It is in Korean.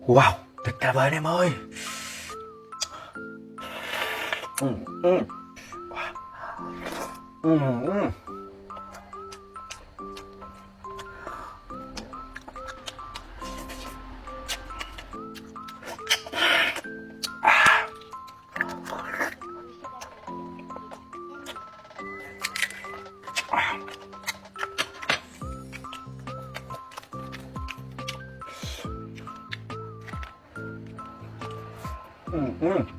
Wow, tuyệt vời anh em ơi. Ừ, ừ. Ừ, ừ. Ừ, ừ.